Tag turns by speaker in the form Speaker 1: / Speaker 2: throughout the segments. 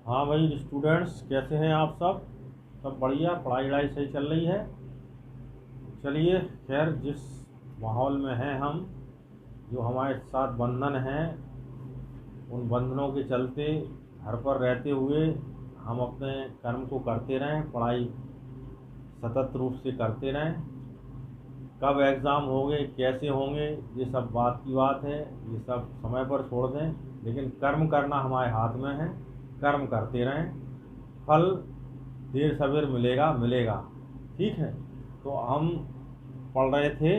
Speaker 1: हाँ भाई स्टूडेंट्स, कैसे हैं आप सब बढ़िया, पढ़ाई वढ़ाई सही चल रही है। चलिए, खैर जिस माहौल में हैं हम, जो हमारे साथ बंधन हैं, उन बंधनों के चलते घर पर रहते हुए हम अपने कर्म को करते रहें, पढ़ाई सतत रूप से करते रहें। कब एग्ज़ाम होंगे, कैसे होंगे, ये सब बात की बात है, ये सब समय पर छोड़ दें। लेकिन कर्म करना हमारे हाथ में है, कर्म करते रहें। फल देर सवेर मिलेगा मिलेगा। ठीक है। तो हम पढ़ रहे थे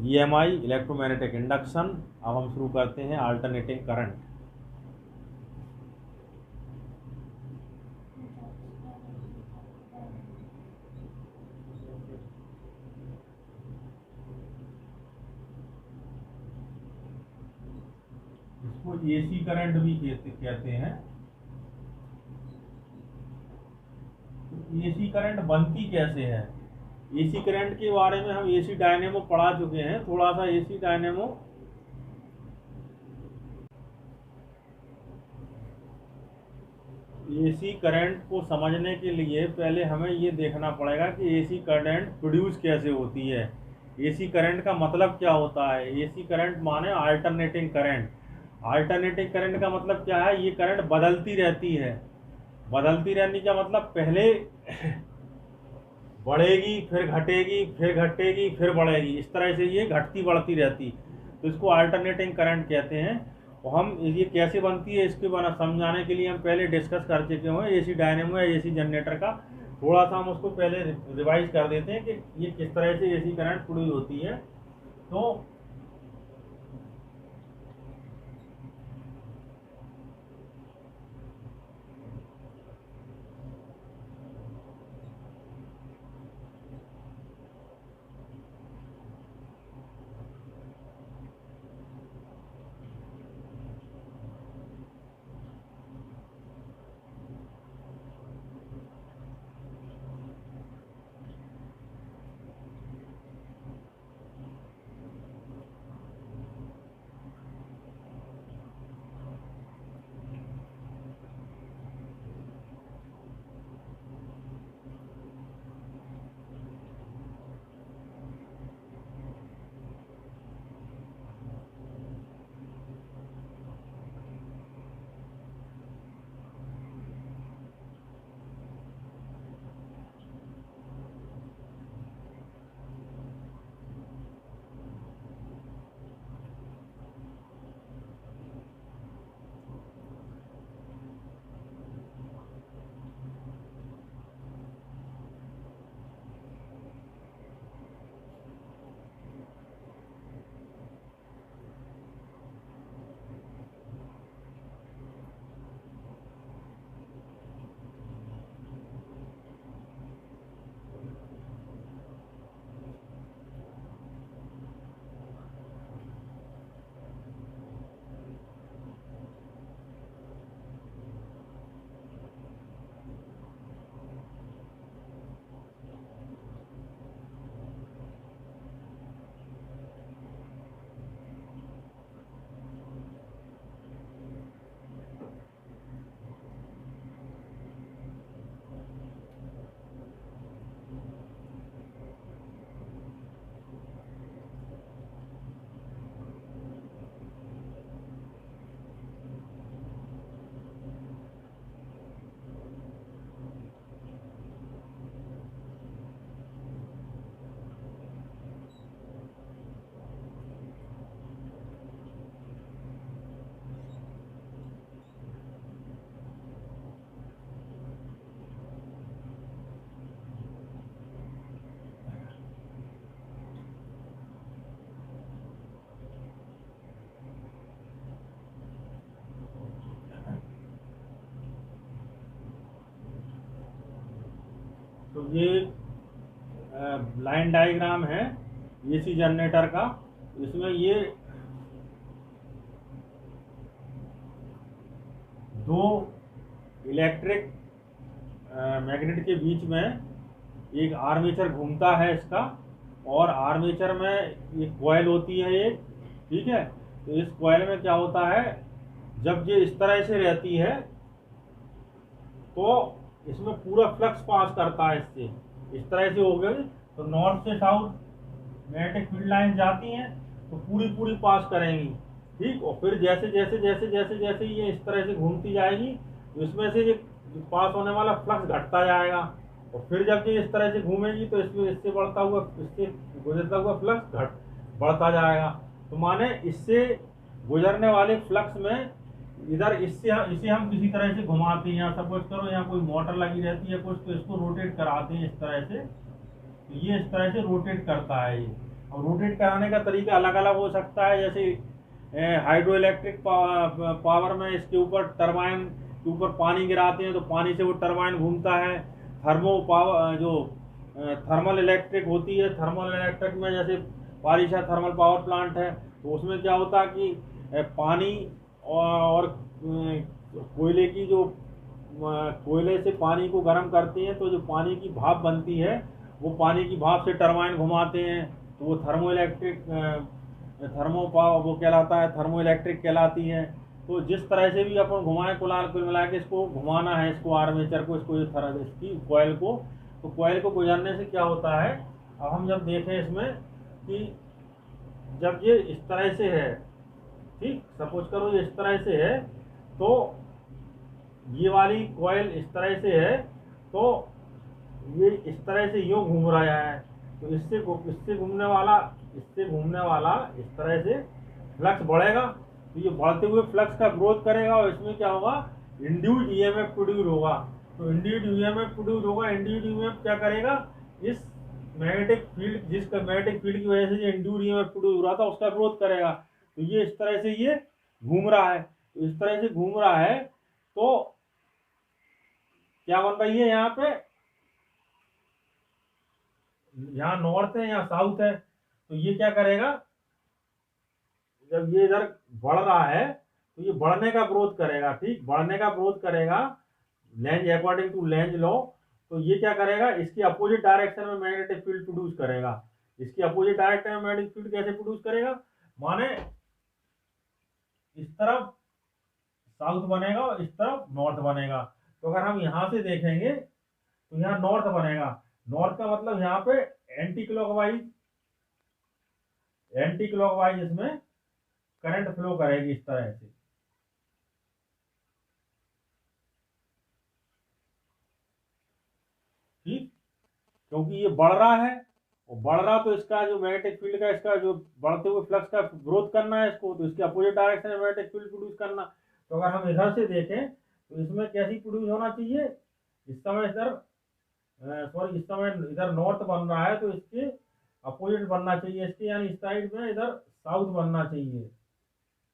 Speaker 1: EMI, इलेक्ट्रोमैग्नेटिक इंडक्शन। अब हम शुरू करते हैं अल्टरनेटिंग करंट। इसको AC करंट भी कहते हैं। तो AC करंट बनती कैसे है? AC करंट के बारे में हम AC डायनेमो पढ़ा चुके हैं। थोड़ा सा AC डायनेमो AC करंट को समझने के लिए पहले हमें ये देखना पड़ेगा कि AC करंट प्रोड्यूस कैसे होती है। AC करंट का मतलब क्या होता है? AC करंट माने अल्टरनेटिंग करंट। अल्टरनेटिंग करंट का मतलब क्या है? ये करंट बदलती रहती है। बदलती रहने का मतलब पहले बढ़ेगी, फिर घटेगी, फिर घटेगी, फिर बढ़ेगी। इस तरह से ये घटती बढ़ती रहती, तो इसको अल्टरनेटिंग करंट कहते हैं। और हम ये कैसे बनती है इसके बारे में समझाने के लिए हम पहले डिस्कस कर चुके हैं AC डायनेमो या AC जनरेटर का। थोड़ा सा हम उसको पहले रिवाइज कर देते हैं कि ये किस तरह से AC करंट प्रोड्यूस होती है। तो ये लाइन डायग्राम है AC जनरेटर का। इसमें ये दो इलेक्ट्रिक मैग्नेट के बीच में एक आर्मेचर घूमता है इसका, और आर्मेचर में एक कॉइल होती है एक। ठीक है। तो इस कॉइल में क्या होता है, जब ये इस तरह से रहती है तो इसमें पूरा फ्लक्स पास करता है इससे, इस तरह से हो गई तो नॉर्थ से साउथ मैग्नेटिक फील्ड लाइन जाती हैं तो पूरी पूरी पास करेंगी, ठीक। और फिर जैसे जैसे जैसे जैसे जैसे ये इस तरह से घूमती जाएगी तो इसमें से ये पास होने वाला फ्लक्स घटता जाएगा, और फिर जब ये इस तरह से घूमेगी तो इसमें इससे बढ़ता हुआ, इससे गुजरता हुआ फ्लक्स बढ़ता जाएगा। तो माने इससे गुजरने वाले फ्लक्स में इधर इसे हम किसी तरह से घुमाते हैं, सपोज करो यहाँ कोई मोटर लगी रहती है कुछ, तो इसको रोटेट कराते हैं इस तरह से, तो ये इस तरह से रोटेट करता है ये। और रोटेट कराने का तरीका अलग अलग हो सकता है, जैसे हाइड्रो इलेक्ट्रिक पावर में इसके ऊपर टरबाइन के ऊपर पानी गिराते हैं तो पानी से वो टरबाइन घूमता है। थर्मो पावर जो थर्मल इलेक्ट्रिक होती है, थर्मल इलेक्ट्रिक में जैसे पारिशा थर्मल पावर प्लांट है, तो उसमें क्या होता है कि पानी और कोयले की जो कोयले से पानी को गर्म करते हैं तो जो पानी की भाप बनती है वो पानी की भाप से टरबाइन घुमाते हैं, तो वो थर्मो इलेक्ट्रिक थर्मो पावर वो कहलाता है, थर्मो इलेक्ट्रिक कहलाती है। तो जिस तरह से भी अपन घुमाएं कुल मिला के इसको घुमाना है, इसको आर्मेचर को, इसको इसकी कॉइल को, तो कॉइल को गुजरने से क्या होता है, अब हम जब देखें इसमें कि जब ये इस तरह से है, ठीक, सपोज करो ये इस तरह से है, तो ये वाली कॉइल इस तरह से है, तो ये इस तरह से यूं घूम रहा है, तो इससे घूमने वाला इस तरह से फ्लक्स बढ़ेगा, तो ये बढ़ते हुए फ्लक्स का ग्रोथ करेगा और इसमें क्या होगा, इंड्यूस्ड ईएमएफ प्रोड्यूस होगा। तो इंड्यूस्ड ईएमएफ प्रोड्यूस होगा, इंड्यूस्ड ईएमएफ क्या करेगा, इस मैग्नेटिक फील्ड, जिस मैग्नेटिक फील्ड की वजह से ये इंड्यूस्ड ईएमएफ प्रोड्यूस हो रहा था उसका ग्रोथ करेगा। तो ये इस तरह से ये घूम रहा है, तो इस तरह से घूम रहा है तो क्या बन रही है, यहाँ पे यहाँ नॉर्थ है यहाँ साउथ है, तो ये क्या करेगा, जब ये इधर बढ़ रहा है तो ये बढ़ने का ग्रोथ करेगा, ठीक, बढ़ने का ग्रोथ करेगा Lenz according to Lenz law. तो ये क्या करेगा, इसकी अपोजिट डायरेक्शन में मैग्नेटिक फील्ड प्रोड्यूस करेगा। इसकी अपोजिट डायरेक्शन में मैग्नेटिक फील्ड कैसे प्रोड्यूस करेगा, माने इस तरफ साउथ बनेगा और इस तरफ नॉर्थ बनेगा। तो अगर हम यहां से देखेंगे तो यहाँ नॉर्थ बनेगा, नॉर्थ का मतलब यहाँ पे एंटी क्लॉकवाइज इसमें करंट फ्लो करेगी इस तरह से, ठीक, क्योंकि ये बढ़ रहा है और बढ़ रहा तो इसका जो मैग्नेटिक फील्ड का, इसका जो बढ़ते हुए फ्लक्स का ग्रोथ करना है इसको, तो इसके अपोजिट डायरेक्शन में मैग्नेटिक फील्ड प्रोड्यूस करना। तो अगर हम इधर से देखें तो इसमें कैसी प्रोड्यूस होना चाहिए, इस समय इधर इस समय इधर नॉर्थ बन रहा है तो इसके अपोजिट बनना चाहिए इसके, यानी इस साइड में इधर साउथ बनना चाहिए,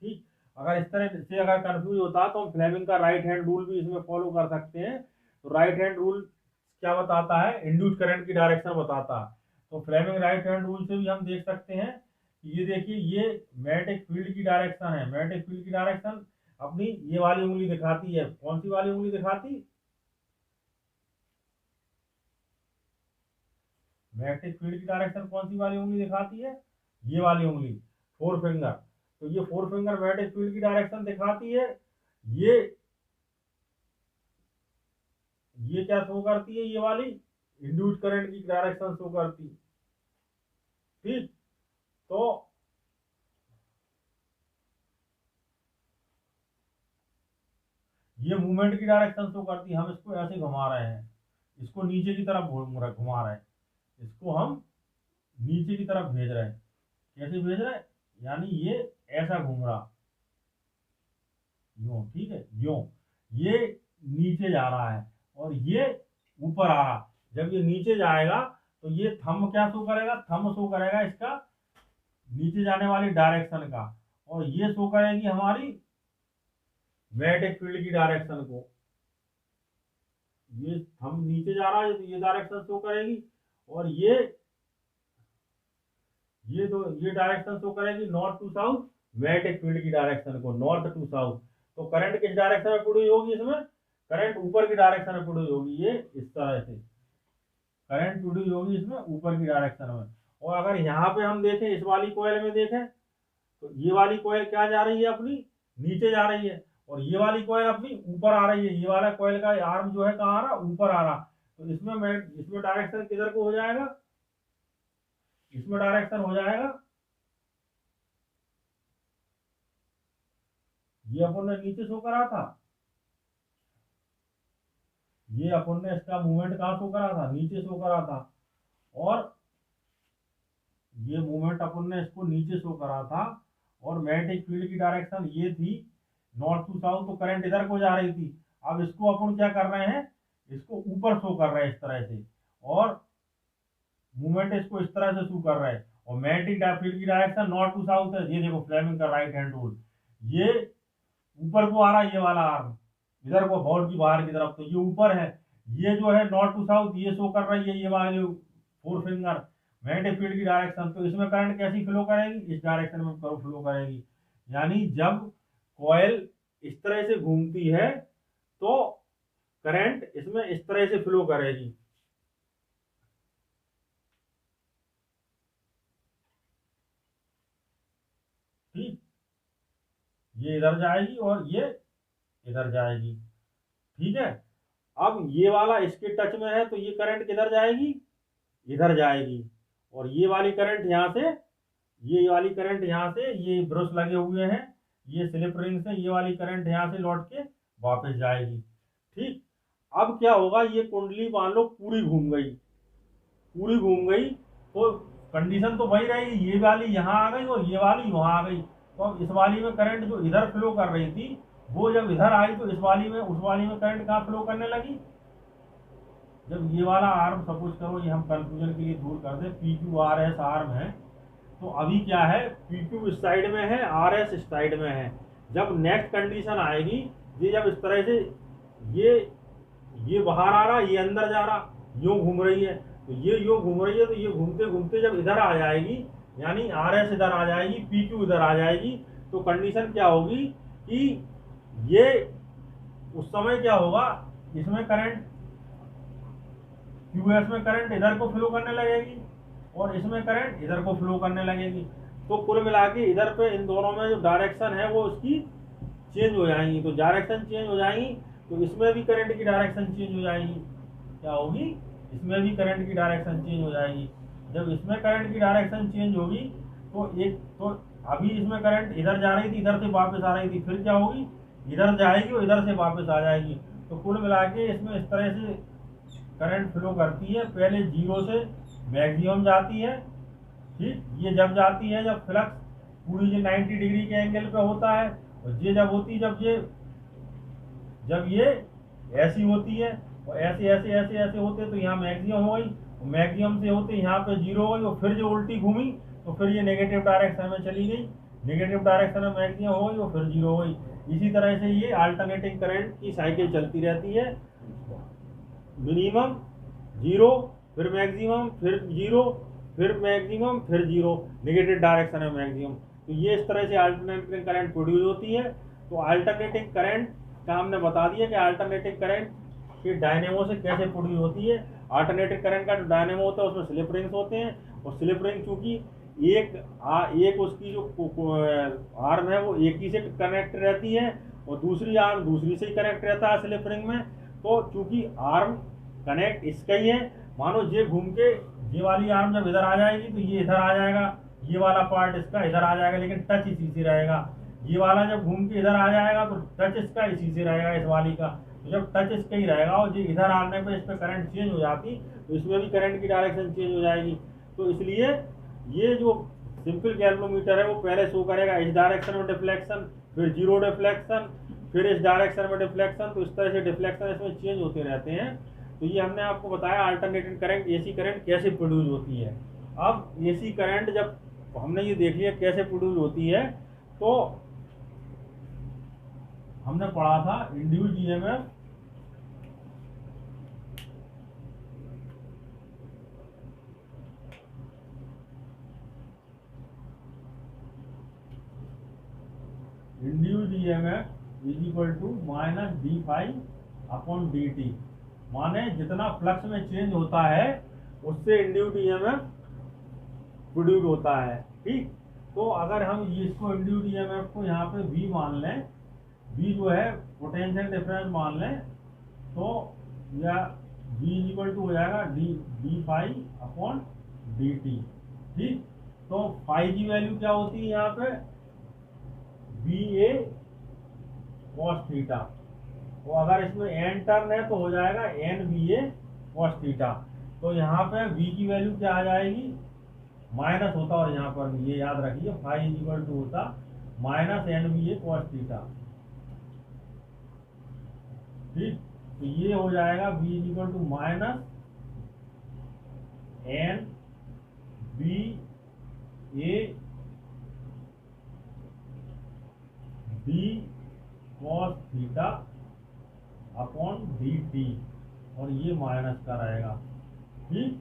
Speaker 1: ठीक। अगर इस तरह से अगर कंफ्यूज होता तो हम फ्लेमिंग का राइट हैंड रूल भी इसमें फॉलो कर सकते हैं। तो राइट हैंड रूल क्या बताता है, इंड्यूस्ड करंट की डायरेक्शन बताता है। तो फ्लेमिंग राइट हैंड रूल से भी हम देख सकते हैं कि ये देखिए ये मैग्नेटिक फील्ड की डायरेक्शन है, मैग्नेटिक फील्ड की डायरेक्शन अपनी ये वाली उंगली दिखाती है, कौन सी वाली उंगली दिखाती, मैग्नेटिक फील्ड की डायरेक्शन कौन सी वाली उंगली दिखाती है, ये वाली उंगली, फोर फिंगर। तो ये फोर फिंगर मैग्नेटिक फील्ड की डायरेक्शन दिखाती है, ये क्या शो करती है, ये वाली इंड्यूस्ड करंट की डायरेक्शन शो करती, ठीक। तो ये मूवमेंट की डायरेक्शन शो करती है, हम इसको ऐसे घुमा रहे हैं, इसको नीचे की तरफ घुमा रहे हैं, इसको हम नीचे की तरफ भेज रहे हैं, कैसे भेज रहे हैं, यानी ये ऐसा घूम रहा यूं, ठीक है, यूं, ये नीचे जा रहा है और ये ऊपर आ रहा। जब ये नीचे जाएगा तो ये थंब क्या शो करेगा, थंब शो करेगा इसका नीचे जाने वाली डायरेक्शन का, और ये शो करेगी हमारी मैग्नेटिक फील्ड की डायरेक्शन को। ये थंब नीचे जा रहा है तो ये डायरेक्शन शो करेगी, और ये डायरेक्शन शो करेगी north to south, magnetic field की डायरेक्शन को, नॉर्थ टू साउथ। तो करंट किस डायरेक्शन में प्रोड्यूस होगी, इसमें करंट ऊपर की डायरेक्शन में प्रोड्यूस होगी, ये इस तरह से करंट प्रोड्यूस होगी इसमें ऊपर की डायरेक्शन में। और अगर यहाँ पे हम देखें, इस वाली कॉइल में देखें, तो ये वाली कॉइल क्या जा रही है, अपनी नीचे जा रही है, और ये वाली कॉइल अपनी ऊपर आ रही है, ये वाला कॉइल का आर्म जो है कहाँ आ रहा, ऊपर आ रहा। तो इसमें डायरेक्शन किधर को हो जाएगा, इसमें डायरेक्शन हो जाएगा, ये अपन ने नीचे शो करा था, ये अपन ने इसका मूवमेंट कहाँ शो करा था, नीचे शो करा था। और ये मूवमेंट अपन ने इसको नीचे शो करा था। और मैग्नेटिक फील्ड की डायरेक्शन ये थी नॉर्थ टू साउथ, तो करंट इधर को जा रही थी। अब इसको अपन क्या कर रहे हैं, इसको ऊपर शो कर रहे हैं इस तरह से, और मूवमेंट इसको इस तरह से शो कर रहे हैं। और मैग्नेटिक फील्ड की डायरेक्शन नॉर्थ टू साउथ है। ये देखो फ्लेमिंग का राइट हैंड रूल, ये ऊपर को आ रहा है, ये वाला आर्म इधर को बॉल की बाहर की तरफ, तो ये ऊपर है। ये जो है नॉर्थ टू साउथ ये शो कर रही है, ये वाली फोर फिंगर मैग्नेटिक फील्ड की डायरेक्शन। तो इसमें करंट कैसी फ्लो करेगी, इस डायरेक्शन में फ्लो करेगी। यानी जब कॉइल इस तरह से घूमती है तो करंट इसमें इस तरह से फ्लो करेगी। ठीक, ये इधर जाएगी और ये इधर जाएगी। ठीक है, अब ये वाला इसके टच में है तो ये करंट किधर जाएगी, इधर जाएगी। और ये वाली करंट यहाँ से, ये वाली करंट यहाँ से, ये ब्रश लगे हुए हैं, ये स्लिप रिंग से, ये वाली करंट यहाँ से लौट के वापस जाएगी। ठीक, अब क्या होगा, ये कुंडली मान लो पूरी घूम गई, पूरी घूम गई, तो कंडीशन तो वही रहेगी, ये वाली यहाँ आ गई और ये वाली वहां आ गई। तो अब इस वाली में करंट जो इधर फ्लो कर रही थी, वो जब इधर आई तो इस वाली में, उस वाली में करंट कहाँ फ्लो करने लगी, जब ये वाला आर्म, सपोज करो ये हम कंफ्यूजन के लिए दूर कर दे, P Q R S arm है, तो अभी क्या है, पी क्यू इस साइड में है, आर एस इस साइड में है। जब नेक्स्ट कंडीशन आएगी, ये जब इस तरह से ये बाहर आ रहा, ये अंदर जा रहा, यूं घूम रही है, तो ये यूं घूम रही है, तो ये घूमते घूमते जब इधर आ जाएगी, यानी आर एस इधर आ जाएगी, पी क्यू इधर आ जाएगी, तो कंडीशन क्या होगी कि ये उस समय क्या होगा, इसमें करंट क्यूएस में करंट इधर को फ्लो करने लगेगी और इसमें करंट इधर को फ्लो करने लगेगी। तो कुल मिला के इधर पे इन दोनों में जो डायरेक्शन है वो उसकी चेंज हो जाएंगी। तो डायरेक्शन चेंज हो जाएंगी तो इसमें भी करंट की डायरेक्शन चेंज हो जाएगी। क्या होगी, इसमें भी करंट की डायरेक्शन चेंज हो जाएगी। जब इसमें करंट की डायरेक्शन चेंज होगी तो अभी इसमें करंट इधर जा रही थी, इधर से वापस आ रही थी, फिर क्या होगी, इधर जाएगी और इधर से वापस आ जाएगी। तो कुल मिला के इसमें इस तरह से करंट फ्लो करती है। पहले जीरो से मैक्सिमम जाती है, ठीक, ये जब जाती है जब फ्लक्स पूरी जो 90 डिग्री के एंगल पे होता है, और ये जब होती है जब ये ऐसी होती है और ऐसे ऐसे ऐसे ऐसे होते, तो यहाँ मैक्सिमम हो गई, मैक्सिमम से होते यहाँ पे जीरो हो गई, और फिर जो उल्टी घूमी तो फिर ये नेगेटिव डायरेक्शन में चली गई, नेगेटिव डायरेक्शन में मैक्सिमम हो गई और फिर जीरो हो गई। इसी तरह से ये अल्टरनेटिंग करंट की साइकिल चलती रहती है, मिनिमम जीरो, फिर मैक्सिमम, फिर जीरो, फिर मैक्सिमम, फिर जीरो, नेगेटिव डायरेक्शन में मैक्सिमम। तो ये इस तरह से अल्टरनेटिंग करंट प्रोड्यूस होती है। तो अल्टरनेटिंग करंट का हमने बता दिया कि अल्टरनेटिंग करंट कि डायनेमो से कैसे प्रोड्यूस होती है। अल्टरनेटिंग करंट का जो डायनेमो होता है उसमें स्लिप रिंग्स होते हैं, और स्लिप रिंग चूंकि एक उसकी जो आर्म है वो एक ही से कनेक्ट रहती है और दूसरी आर्म दूसरी से ही कनेक्ट रहता है स्लिप रिंग में। तो चूंकि आर्म कनेक्ट इसका ही है, मानो ये घूम के ये वाली आर्म जब इधर आ जाएगी तो ये इधर आ जाएगा, ये वाला पार्ट इसका इधर आ जाएगा, लेकिन टच इसी से रहेगा। ये वाला जब घूम के इधर आ जाएगा तो टच इसका इसी से रहेगा, इस वाली का। तो जब टच इसका ही रहेगा और ये इधर आने पे इस पर करंट चेंज हो जाती तो इसमें भी करंट की डायरेक्शन चेंज हो जाएगी। तो इसलिए ये जो सिंपल गैल्वेनोमीटर है वो पहले शो करेगा इस डायरेक्शन में डिफ्लेक्शन, फिर जीरो डिफ्लेक्शन, फिर इस डायरेक्शन में डिफ्लेक्शन। तो इस तरह से डिफ्लेक्शन इसमें चेंज होते रहते हैं। तो ये हमने आपको बताया अल्टरनेटिंग करंट, एसी करंट कैसे प्रोड्यूस होती है। अब एसी करंट जब हमने ये देख लिया कैसे प्रोड्यूस होती है, तो हमने पढ़ा था induced EMF induced EMF is equal to minus d∅/dt, माने जितना फ्लक्स में चेंज होता है उससे इंड्यूस्ड ईएमएफ प्रोड्यूस होता है। ठीक, तो अगर हम इसको इंड्यूस्ड ईएमएफ को यहाँ पे V मान लें, v जो है पोटेंशियल डिफरेंस मान लें तो या v इक्वल टू हो जाएगा d phi upon d t. ठीक, तो फाई की वैल्यू क्या होती है यहाँ पे, बी ए कॉस थीटा। तो अगर इसमें एन टर्न है तो हो जाएगा N B A cos theta. तो यहाँ पे v की वैल्यू क्या आ जाएगी, माइनस होता, और यहाँ पर ये याद रखिए फाई इक्वल टू होता minus N B A cos theta. ठीक, तो ये हो जाएगा v equal to minus N B A d cos theta upon d t, और ये माइनस का रहेगा। ठीक,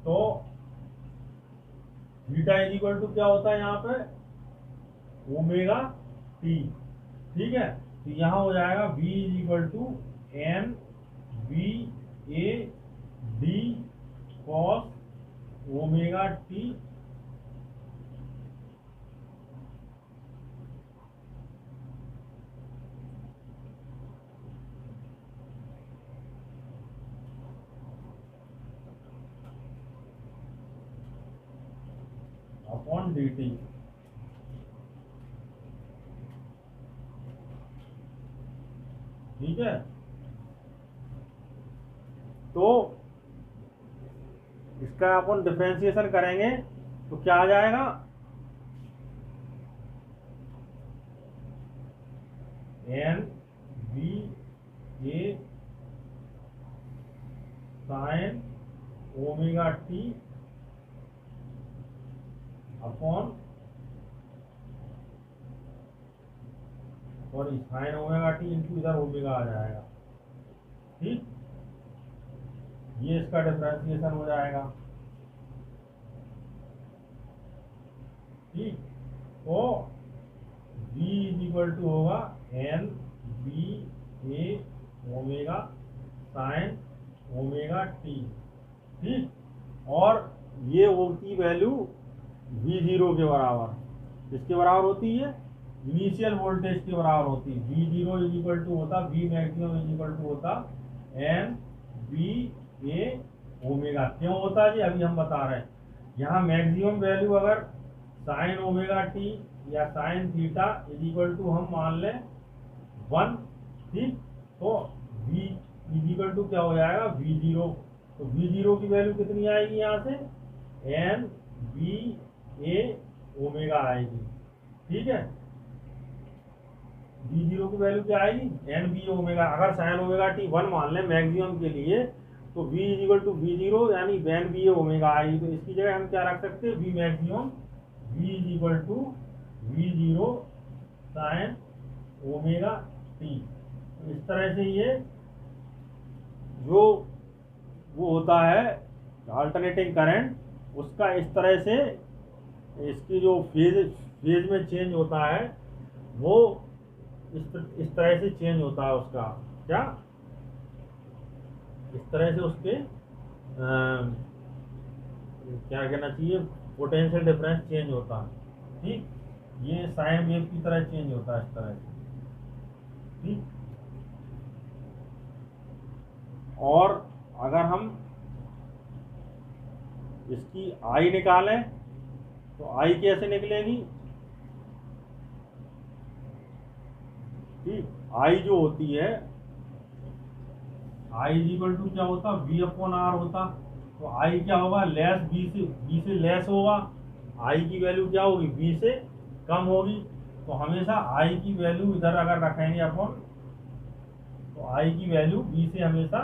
Speaker 1: तो थीटा इज इक्वल टू क्या होता है यहाँ पे, ओमेगा टी। ठीक है, तो यहाँ हो जाएगा v is equal to N B A d cos omega T upon d t. ठीक है, तो इसका अपन डिफरेंशिएशन करेंगे तो क्या आ जाएगा, N B A sine omega T upon, sorry sine omega T into इधर ओमेगा आ जाएगा। ठीक, ये इसका डिफरेंशिएशन हो जाएगा। ठीक, तो v इज इक्वल टू होगा N B A omega sine omega T. ठीक, और ये होती वैल्यू v0 के बराबर, किसके बराबर होती है, इनिशियल वोल्टेज के बराबर होती है। v0 इज इक्वल टू होता, v maximum is equal to होता एन बी ए ओमेगा। क्यों होता जी, अभी हम बता रहे हैं। यहाँ मैक्सिमम वैल्यू अगर साइन ओमेगा टी या sine theta is equal to हम मान लें 1। ठीक, तो v इज इक्वल टू क्या हो जाएगा, v0। तो v0 की वैल्यू कितनी आएगी यहाँ से, एन बी ए ओमेगा आएगी। ठीक है, v0 की वैल्यू क्या आएगी, एन बी ओमेगा। अगर साइन ओमेगा टी 1 मान लें मैक्सिमम के लिए, तो v is equal to v0 यानी एन बी ओमेगा आएगी। तो इसकी जगह हम क्या रख सकते हैं, v maximum v is equal to v0 sine omega t. इस तरह से ये जो वो होता है अल्टरनेटिंग करंट, उसका इस तरह से इसकी जो फेज में चेंज होता है वो इस तरह से चेंज होता है। उसका क्या, इस तरह से उसके क्या कहना चाहिए, पोटेंशियल डिफरेंस चेंज होता है। ठीक, ये साइन वेव की तरह चेंज होता है इस तरह से। ठीक, और अगर हम इसकी आई निकालें तो आई कैसे निकलेगी, ठीक, आई जो होती है, आई इज इक्वल टू क्या होता, v अपॉन आर होता। तो आई क्या होगा, लेस बी से लेस होगा। आई की वैल्यू क्या होगी, बी से कम होगी। तो हमेशा आई की वैल्यू इधर अगर रखेंगे अपन, तो आई की वैल्यू बी से हमेशा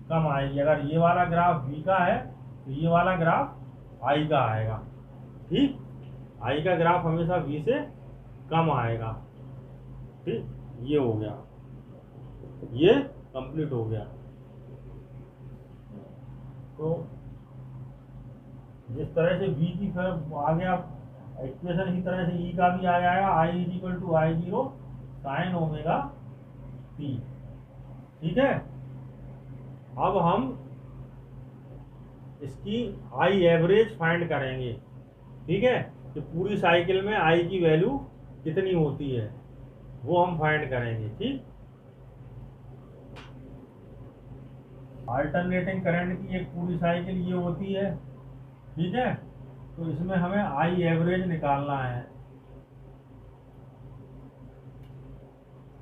Speaker 1: कम आएगी। अगर ये वाला ग्राफ बी का है तो ये वाला ग्राफ आई का आएगा। ठीक, आई का ग्राफ हमेशा बी से कम आएगा। ठीक, ये हो गया, ये कंप्लीट हो गया। तो जिस तरह से v की फिर आगे आप इक्वेशन इसी तरह से e का भी आ जाएगा, i is equal to I0 sine omega t। ठीक है, अब हम इसकी आई एवरेज फाइंड करेंगे। ठीक है, कि पूरी साइकिल में आई की वैल्यू कितनी होती है, वो हम फाइंड करेंगे। ठीक, अल्टरनेटिंग करंट की एक पूरी साइकिल ये होती है। ठीक है, तो इसमें हमें आई एवरेज निकालना है।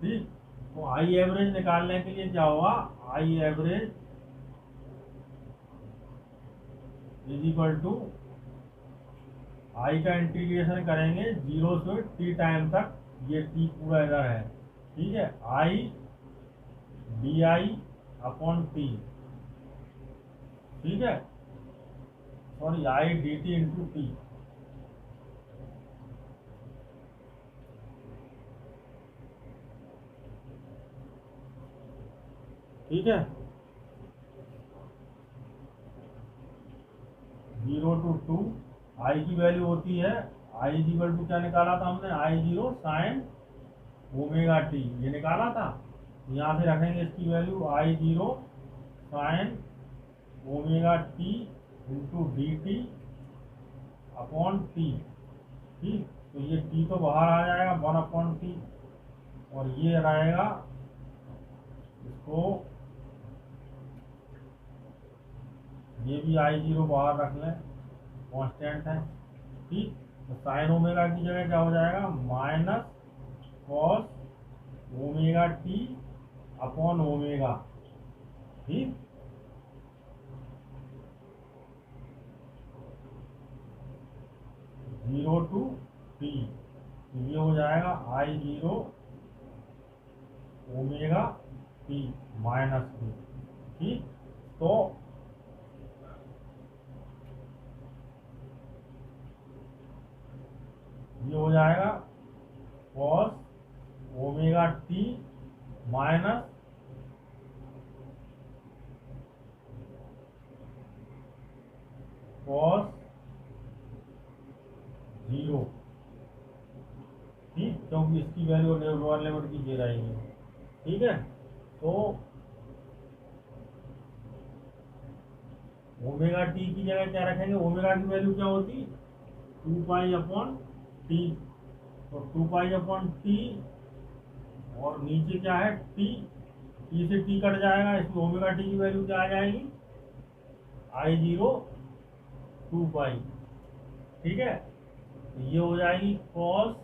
Speaker 1: ठीक, तो आई एवरेज निकालने के लिए क्या होगा, I average is equal to I का इंटीग्रेशन करेंगे 0 से t टाइम तक, ये t पूरा इधर है। ठीक है, I D I upon T. ठीक है, sorry I D T into T. ठीक है, 0 to 2 आई की वैल्यू होती है, आई इक्वल टू क्या निकाला था हमने, आई 0 साइन ओमेगा टी, ये निकाला था। यहाँ से रखेंगे इसकी वैल्यू आई 0 sign omega T into D T upon T. ठीक, तो ये टी तो बाहर आ जाएगा 1 अपॉन टी, और ये रहेगा, इसको ये भी आई 0 बाहर रख लें, कांस्टेंट है। ठीक, तो साइन ओमेगा की जगह क्या हो जाएगा, minus cos omega T upon omega. ठीक, जीरो टू टी, ये हो जाएगा आई 0 ओमेगा टी माइनस टी। ठीक, तो ये हो जाएगा cos omega T minus cos 0। ठीक, क्योंकि इसकी वैल्यू लोअर लिमिट की दे रही है। ठीक है, तो ओमेगा टी की जगह क्या रखेंगे, ओमेगा की वैल्यू क्या होती, 2 पाई अपॉन टी, तो 2 पाई अपॉन टी, और नीचे क्या है टी, टी से टी कट जाएगा, इसमें ओमेगा टी की वैल्यू क्या आ जाएगी, आई 0 2 पाई। ठीक है, तो ये हो जाएगी कॉस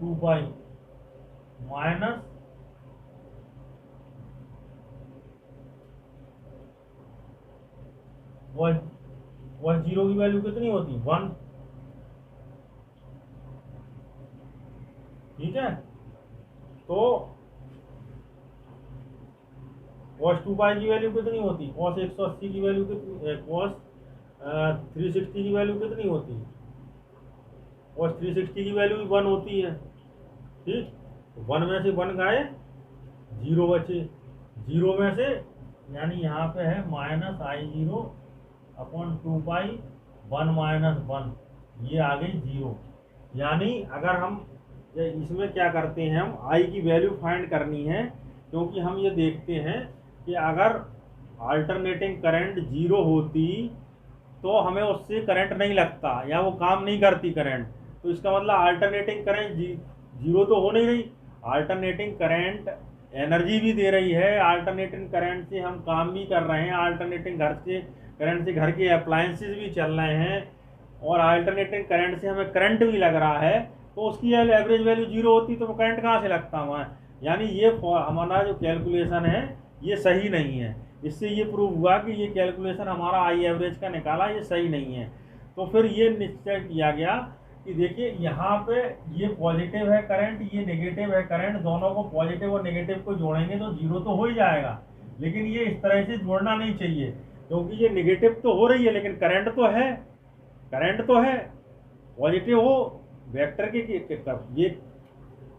Speaker 1: 2 पाई माइनस वह 0 की वैल्यू कितनी होती, 1। ठीक है, तो cos 2 पाई की वैल्यू कितनी होती, cos 180 की वैल्यू कितनी, cos 360 की वैल्यू कितनी होती, cos 360 की वैल्यू भी 1 होती है। ठीक, 1 में से 1 गए, 0 बचे, 0 में से यानी यहाँ पे है माइनस आई 0 अपॉन 2 पाई 1 माइनस 1, ये आ गई 0। यानी अगर हम इसमें क्या करते हैं, हम आई की वैल्यू फाइंड करनी है, क्योंकि हम ये देखते हैं कि अगर अल्टरनेटिंग करंट 0 होती तो हमें उससे करंट नहीं लगता, या वो काम नहीं करती करंट, तो इसका मतलब अल्टरनेटिंग करंट 0 तो हो नहीं रही। अल्टरनेटिंग करंट एनर्जी भी दे रही है, अल्टरनेटिंग करंट से हम काम भी कर रहे हैं, अल्टरनेटिंग करंट से घर के अप्लायंसेस भी चल रहे हैं, और अल्टरनेटिंग करंट से हमें करंट भी लग रहा है, तो उसकी एवरेज वैल्यू 0 होती तो वो करंट कहाँ से लगता हमारा। यानी ये हमारा जो कैलकुलेशन है ये सही नहीं है। इससे ये प्रूव हुआ कि ये कैलकुलेशन हमारा आई एवरेज का निकाला ये सही नहीं है। तो फिर ये निश्चय किया गया कि देखिए यहाँ पे ये पॉजिटिव है करंट, ये नेगेटिव है करंट, दोनों को पॉजिटिव और नेगेटिव को जोड़ेंगे तो 0 तो हो ही जाएगा, लेकिन ये इस तरह से जोड़ना नहीं चाहिए, क्योंकि ये नेगेटिव तो हो रही है लेकिन करंट तो है, करंट तो है, पॉजिटिव हो वेक्टर के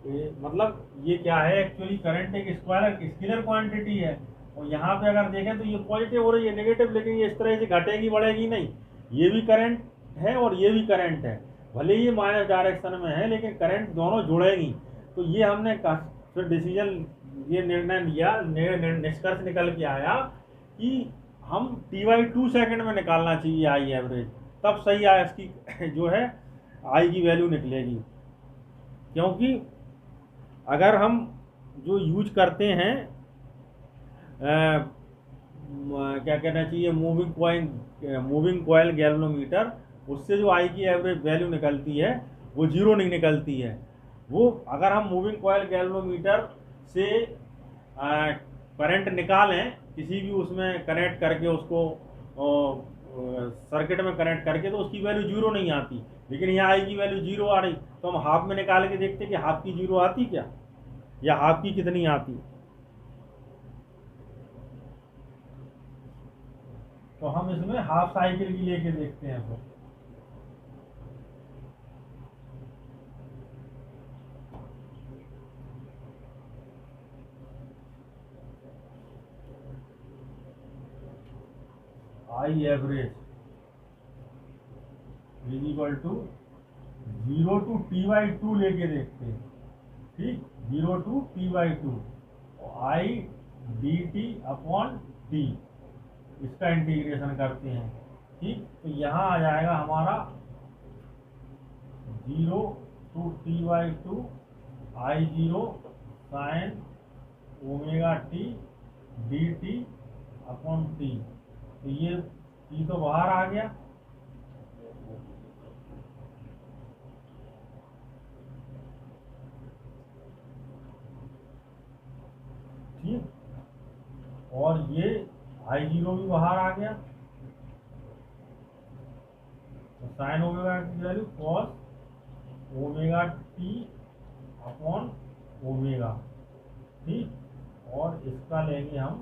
Speaker 1: ये मतलब ये क्या है, एक्चुअली करंट एक स्केलर क्वांटिटी है, और यहाँ पे अगर देखें तो ये पॉजिटिव हो रही है नेगेटिव, लेकिन ये इस तरह से घटेगी बढ़ेगी नहीं, ये भी करंट है और ये भी करंट है, भले ये माइनस डायरेक्शन में है लेकिन करंट दोनों जुड़ेंगी। तो ये हमने फिर डिसीजन ये निर्णय लिया, निष्कर्ष निकल के आया कि हम t/2 सेकंड में निकालना चाहिए आई एवरेज, तब सही आई इसकी जो है आई की वैल्यू निकलेगी। क्योंकि अगर हम जो यूज करते हैं क्या कहना चाहिए मूविंग कॉइल गैल्वेनोमीटर, उससे जो आई की एवरेज वैल्यू निकलती है वो जीरो नहीं निकलती है। वो अगर हम मूविंग कॉइल गैल्वेनोमीटर से करंट निकालें किसी भी उसमें कनेक्ट करके उसको सर्किट में कनेक्ट करके, तो उसकी वैल्यू जीरो नहीं आती। लेकिन यहाँ आई की वैल्यू जीरो आ रही, तो हम हाफ में निकाल के देखते कि हाफ की जीरो आती क्या, या हाफ की कितनी आती। तो हम इसमें हाफ साइकिल की लेके देखते हैं। तो I average is equal to 0 to t/2 लेके देखते हैं। ठीक, 0 to t/2 I D T upon T, इसका इंटीग्रेशन करते हैं। ठीक, तो यहाँ आ जाएगा हमारा 0 to t/2 I zero sine omega T D T upon T. तो ये टी तो बाहर आ गया। ठीक, और ये आई जीरो भी बाहर आ गया। तो साइन ओमेगा की value cos omega T upon omega. ठीक, और इसका लेंगे हम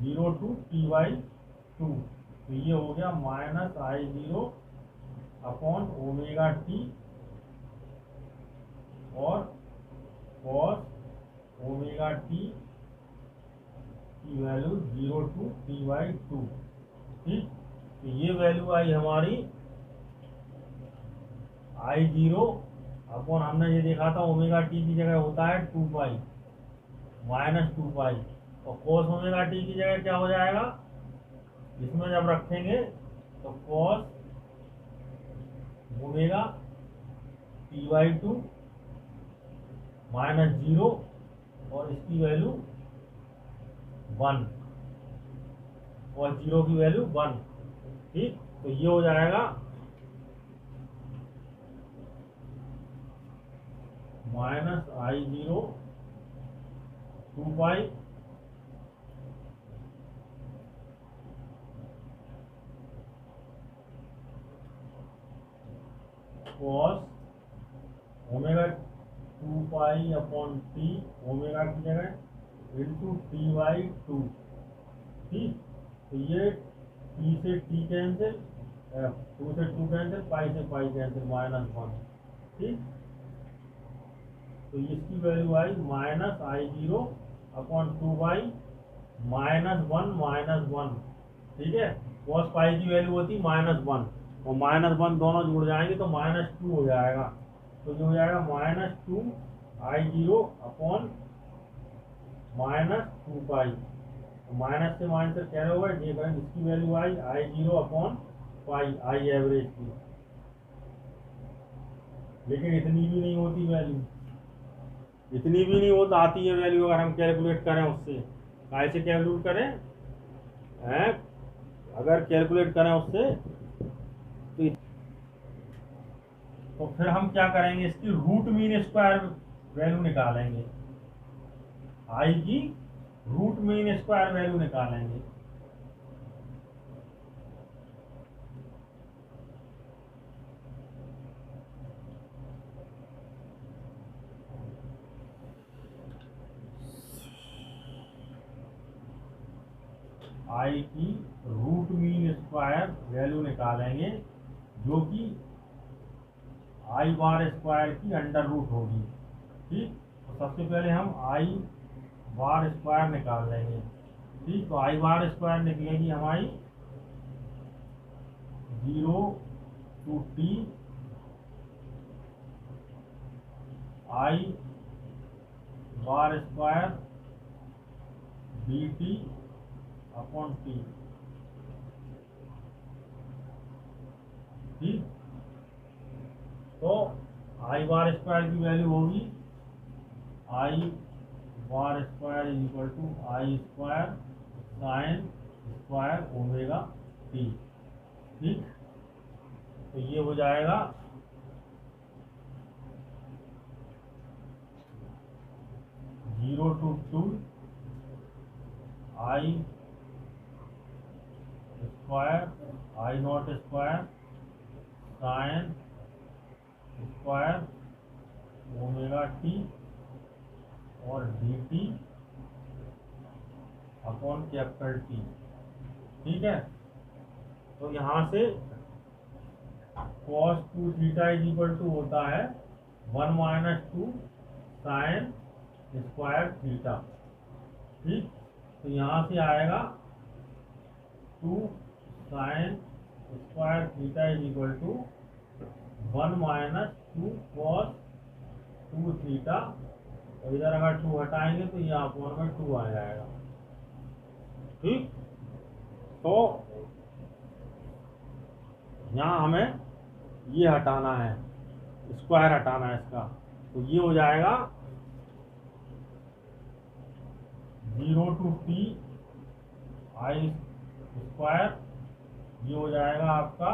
Speaker 1: 0 to t/2। तो ये हो गया minus I zero upon omega T और कॉस ओमेगा टी की वैल्यू 0 to t/2। ठीक, तो ये वैल्यू आई हमारी आई जीरो अपॉन, हमने ये देखा था ओमेगा टी की जगह होता है 2 पाई माइनस 2 पाई, और कॉस ओमेगा टी की जगह क्या हो जाएगा, इसमें जब रखेंगे तो कॉस ओमेगा t/2 माइनस 0 और इसकी वैल्यू 1 और 0 की वैल्यू 1। ठीक, तो ये हो जाएगा minus I zero 2 pi cos omega 2 pi upon T, omega की जगह इंटू t/2। ठीक, तो ये टी से टी कैंसिल, 2 से 2 कैंसिल, पाई से पाई कैंसिल, -1। ठीक, तो इसकी value I minus I zero upon 2 पाई -1। ठीक है, कॉस पाई की वैल्यू होती -1 और -1 दोनों जुड़ जाएंगे तो -2 हो जाएगा। तो जो हो जाएगा -2 आई जीरो अपॉन -2 पाई। माइनस से माइनस से क्या होगा, इसकी value I zero upon pi I average की। लेकिन इतनी भी नहीं होती वैल्यू, इतनी भी नहीं होता आती है वैल्यू। अगर हम कैलकुलेट करें उससे, कैसे कैलकुलेट करें हैं, अगर कैलकुलेट करें उससे तो फिर हम क्या करेंगे, इसकी रूट मीन स्क्वायर वैल्यू निकालेंगे। आई की रूट मीन स्क्वायर वैल्यू निकालेंगे। आई की रूट मीन स्क्वायर वैल्यू निकालेंगे, जो कि आई बार स्क्वायर की अंडर रूट होगी। ठीक, तो सबसे पहले हम आई बार स्क्वायर निकाल लेंगे। ठीक, तो आई बार स्क्वायर निकलेगी हमारी 0 to t I bar square D T upon T. तो आई बार स्क्वायर की वैल्यू होगी I bar square is equal to I square sine square omega T. ठीक, तो ये हो जाएगा 0 to 2 I square I naught square sine square omega T और D T upon capital T. ठीक है, तो यहाँ से cos 2 theta is equal to होता है 1 माइनस 2 साइन स्क्वायर थीटा। ठीक, तो यहाँ से आएगा 2 sine square theta is equal to 1 minus 2 cos 2 theta, और इधर अगर 2 हटाएंगे तो ये अपॉन में 2 आ जाएगा। ठीक, तो यहाँ हमें ये हटाना है, स्क्वायर हटाना है इसका, तो ये हो जाएगा 0 to t आई स्क्वायर, ये हो जाएगा आपका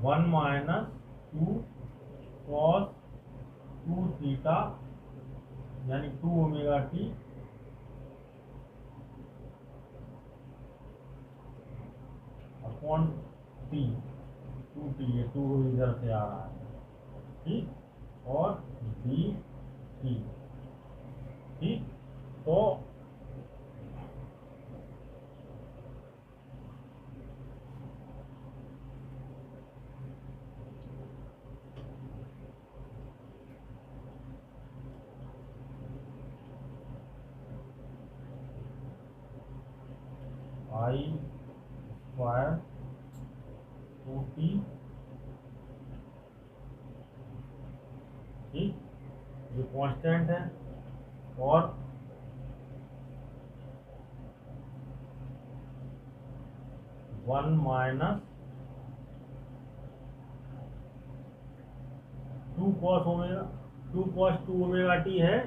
Speaker 1: 1 माइनस 2 cos 2 थीटा यानी 2 omega T upon T, 2t, ये 2 इधर से आ रहा है। ठीक, और डी टी। ठीक, तो आई स्क्वायर 2t, ठीक, ये कांस्टेंट है, और one minus 2 cos omega 2 cos 2 omega T है।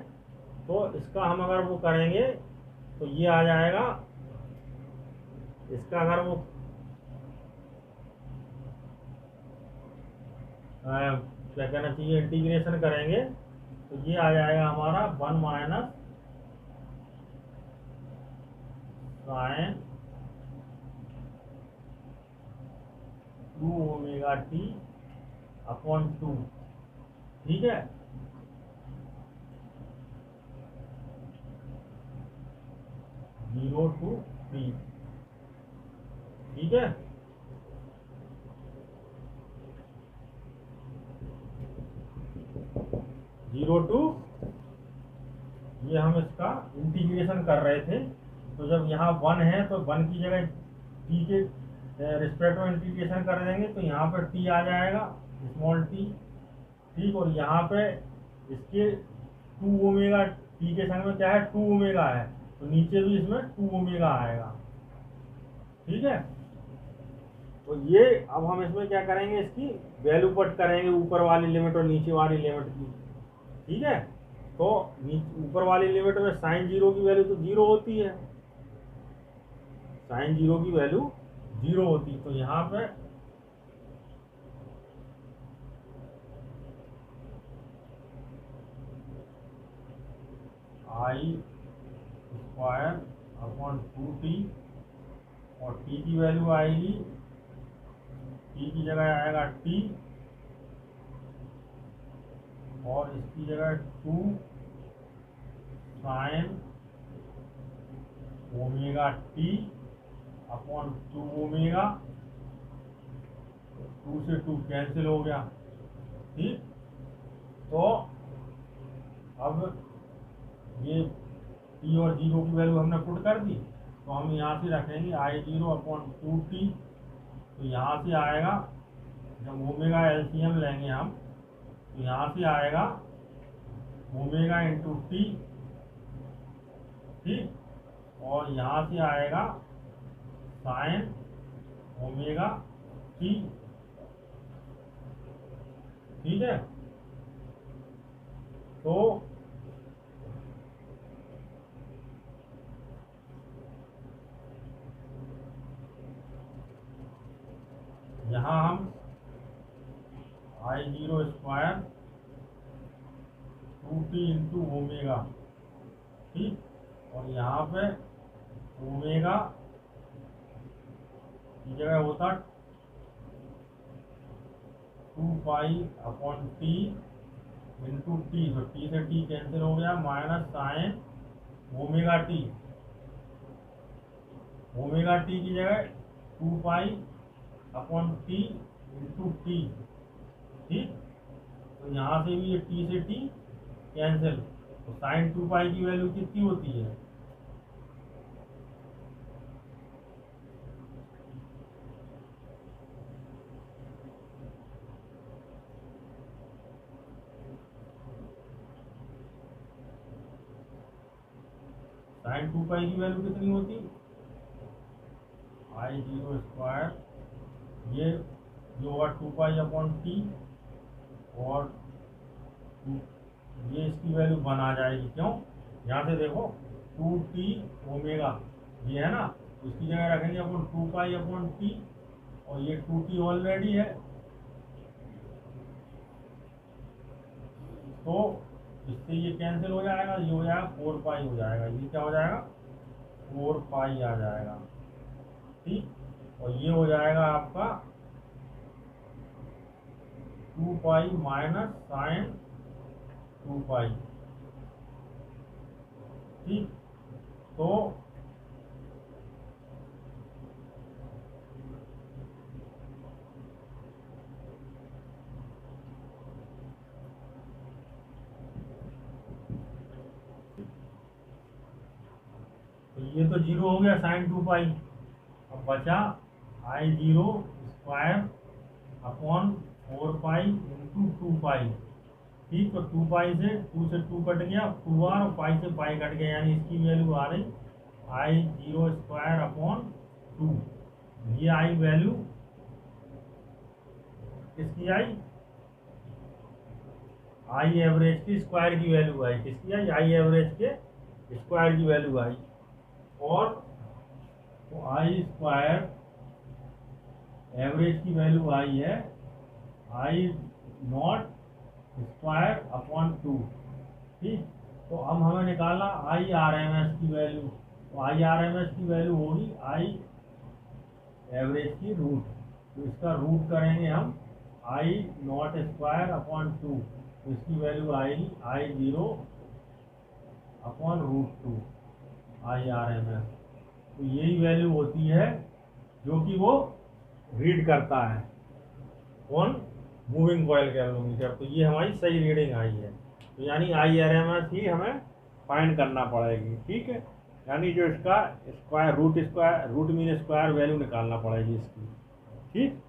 Speaker 1: तो इसका हम अगर वो करेंगे तो ये आ जाएगा, इसका अगर वो क्या कहना चाहिए इंटीग्रेशन करेंगे तो ये आ जाएगा हमारा 1 minus sine 2 omega T upon 2। ठीक है, जीरो टू थ्री। ठीक है, जीरो टू, ये हम इसका इंटीग्रेशन कर रहे थे, तो जब यहाँ 1 है तो 1 की जगह टी के रिस्पेक्ट में इंटीग्रेशन कर देंगे तो यहाँ पर टी आ जाएगा, स्मॉल टी। ठीक, और यहाँ पे इसके 2 ओमेगा, टी के संग में क्या है 2 ओमेगा है, तो नीचे भी इसमें 2 ओमेगा आएगा। ठीक है, तो ये अब हम इसमें क्या करेंगे, इसकी वैल्यू पुट करेंगे, ऊपर वाली लिमिट और नीचे वाली लिमिट की। ठीक है, तो ऊपर वाली लिमिट में साइन 0 की वैल्यू तो 0 होती है, साइन 0 की वैल्यू 0 होती, तो यहाँ पे आई स्क्वायर अपॉन 2t, और t की वैल्यू आएगी, t की जगह आएगा t, और इसकी जगह 2 sign omega T upon 2 omega, 2 से 2 कैंसिल हो गया। ठीक, तो अब ये t और 0 की वैल्यू हमने पुट कर दी, तो हम यहाँ से रखेंगे I0 अपॉन 2t, तो यहाँ से आएगा, जब ओमेगा एलसीएम लेंगे हम तो यहाँ से आएगा ओमेगा इंटू टी। ठीक, और यहाँ से आएगा साइन ओमेगा टी ठीक है। तो यहाँ हम I0 square 2t into omega, ठीक, और यहाँ पे ओमेगा की जगह होता 2 pi upon T into T, तो टी से टी कैंसिल हो गया, minus sign omega T, omega T की जगह 2 pi upon T into T, ठीक। तो यहाँ से भी ये टी से टी कैंसिल, तो साइन 2 पाई की वैल्यू कितनी होती है, साइन 2 पाई की वैल्यू कितनी होती, I0 स्क्वायर, ये जो होगा 2 पाई अपॉन टी, और ये इसकी वैल्यू 1 आ जाएगी। क्यों, यहाँ से देखो 2t ओमेगा ये है ना, इसकी जगह रखेंगे अपन 2 पाई अपॉन टी, और ये 2t ऑलरेडी है, तो इससे ये कैंसिल हो जाएगा, ये हो जाएगा 4 पाई हो जाएगा, ये क्या हो जाएगा 4 पाई आ जाएगा, ठीक। और ये हो जाएगा आपका 2 पाई माइनस साइन 2 पाई, ठीक। तो ये तो 0 हो गया साइन 2 पाई, अब बचा I0 square upon 4 pi into 2 पाई, ठीक। तो 2 पाई से 2 कट गया 2r, और पाई से पाई कट गया, यानी इसकी वैल्यू आ रही I0 स्क्वायर अपॉन 2, ये आई वैल्यू किसकी आई, आई एवरेज की स्क्वायर की वैल्यू आई, किसकी आई, आई एवरेज के स्क्वायर की वैल्यू आई, और तो आई स्क्वायर एवरेज की वैल्यू आई है I0 स्क्वायर अपॉन 2, ठीक। तो अब हमें निकालना IRMS की वैल्यू, तो IRMS की वैल्यू होगी आई एवरेज की रूट, तो इसका रूट करेंगे हम I0 स्क्वायर अपॉन 2, तो इसकी वैल्यू आएगी I0 अपॉन रूट 2 IRMS, तो यही वैल्यू होती है जो कि वो रीड करता है ऑन मूविंग कॉइल कैलोमीटर। तो ये हमारी सही रीडिंग आई है, तो यानी IRMS ही हमें फाइंड करना पड़ेगी, ठीक है। यानी जो इसका square root mean square value निकालना पड़ेगी इसकी, ठीक।